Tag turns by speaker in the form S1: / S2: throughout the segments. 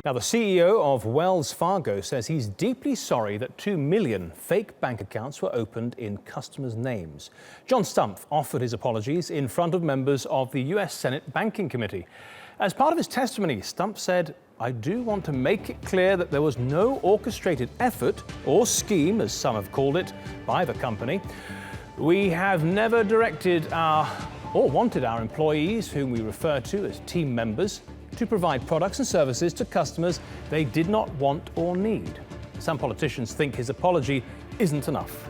S1: Now, the CEO of Wells Fargo says he's deeply sorry that 2 million fake bank accounts were opened in customers' names. John Stumpf offered his apologies in front of members of the US Senate Banking Committee. As part of his testimony, Stumpf said, "I do want to make it clear that there was no orchestrated effort or scheme, as some have called it, by the company. We have never directed or wanted our employees, whom we refer to as team members, to provide products and services to customers they did not want or need." Some politicians think his apology isn't enough.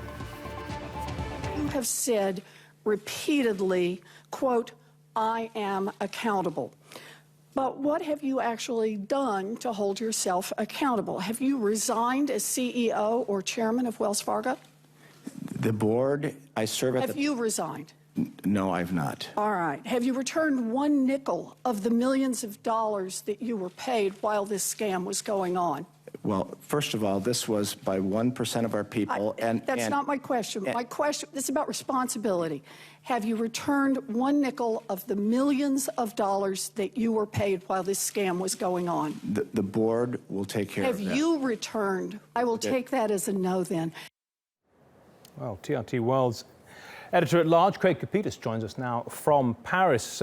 S2: You have said repeatedly, quote, "I am accountable." But what have you actually done to hold yourself accountable? Have you resigned as CEO or chairman of Wells Fargo?
S3: The board, I serve at
S2: Have you resigned?
S3: No, I've not.
S2: All right. Have you returned one nickel of the millions of dollars that you were paid while this scam was going on?
S3: Well, first of all, this was by 1% of our people.
S2: That's not my question. My question is about responsibility. Have you returned one nickel of the millions of dollars that you were paid while this scam was going on?
S3: The board will take care of that.
S2: Have you returned? I will take that as a no then.
S1: Well, TRT World's editor-at-large, Craig Copetas, joins us now from Paris.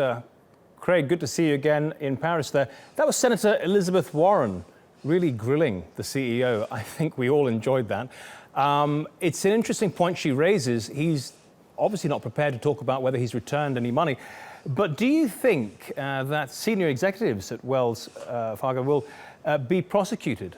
S1: Craig, good to see you again in Paris there. That was Senator Elizabeth Warren really grilling the CEO. I think we all enjoyed that. It's an interesting point she raises. He's obviously not prepared to talk about whether he's returned any money. But do you think that senior executives at Wells Fargo will be prosecuted?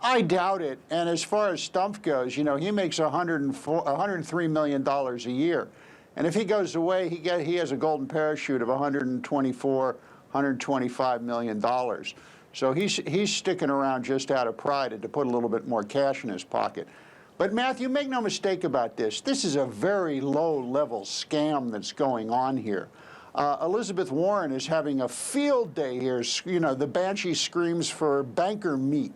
S4: I doubt it. And as far as Stumpf goes, you know, he makes $103 million a year. And if he goes away, he has a golden parachute of $124, $125 million. So he's sticking around just out of pride and to put a little bit more cash in his pocket. But Matthew, make no mistake about this. This is a very low-level scam that's going on here. Elizabeth Warren is having a field day here. You know, the banshee screams for banker meat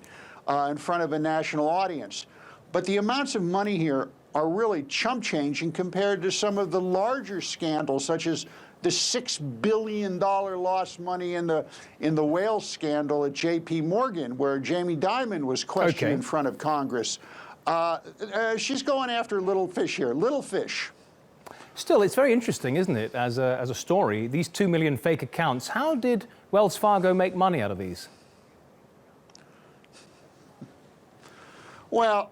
S4: in front of a national audience. But the amounts of money here are really chump-changing compared to some of the larger scandals, such as the $6 billion lost money in the whale scandal at J.P. Morgan, where Jamie Dimon was questioned in front of Congress. She's going after little fish here, little fish.
S1: Still, it's very interesting, isn't it, as a story, these 2 million fake accounts. How did Wells Fargo make money out of these?
S4: Well,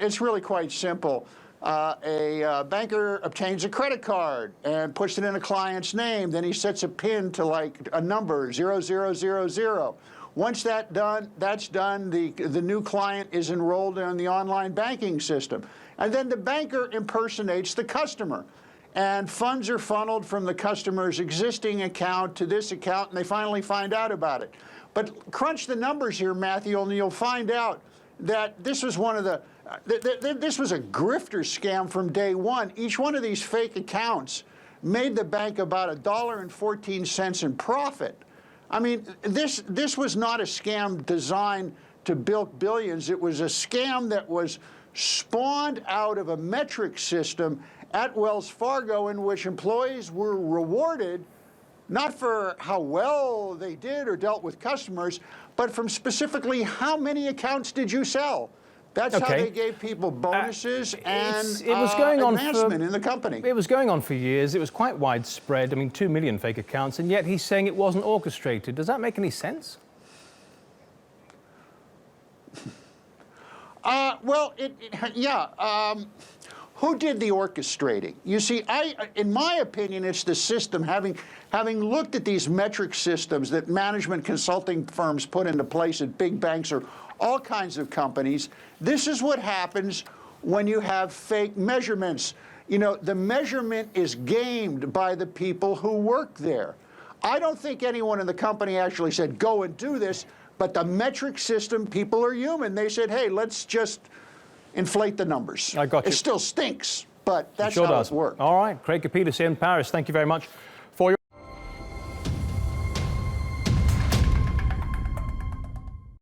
S4: it's really quite simple. A banker obtains a credit card and puts it in a client's name. Then he sets a PIN to like a number, 0000. Once that's done, the new client is enrolled in the online banking system. And then the banker impersonates the customer. And funds are funneled from the customer's existing account to this account, and they finally find out about it. But crunch the numbers here, Matthew, and you'll find out that this was one of this was a grifter scam from day one. Each one of these fake accounts made the bank about $1.14 in profit. I mean, this was not a scam designed to bilk billions. It was a scam that was spawned out of a metric system at Wells Fargo in which employees were rewarded not for how well they did or dealt with customers, but from specifically how many accounts did you sell. That's how they gave people bonuses and advancement in the company.
S1: It was going on for years. It was quite widespread. I mean, 2 million fake accounts, and yet he's saying it wasn't orchestrated. Does that make any sense?
S4: Well, who did the orchestrating? You see, in my opinion, it's the system. Having looked at these metric systems that management consulting firms put into place at big banks or all kinds of companies, this is what happens when you have fake measurements. You know, the measurement is gamed by the people who work there. I don't think anyone in the company actually said, go and do this, but the metric system, people are human. They said, hey, let's just inflate the numbers.
S1: I got you.
S4: It still stinks, but that's how it works.
S1: All right, Craig Copetas in Paris. Thank you very much.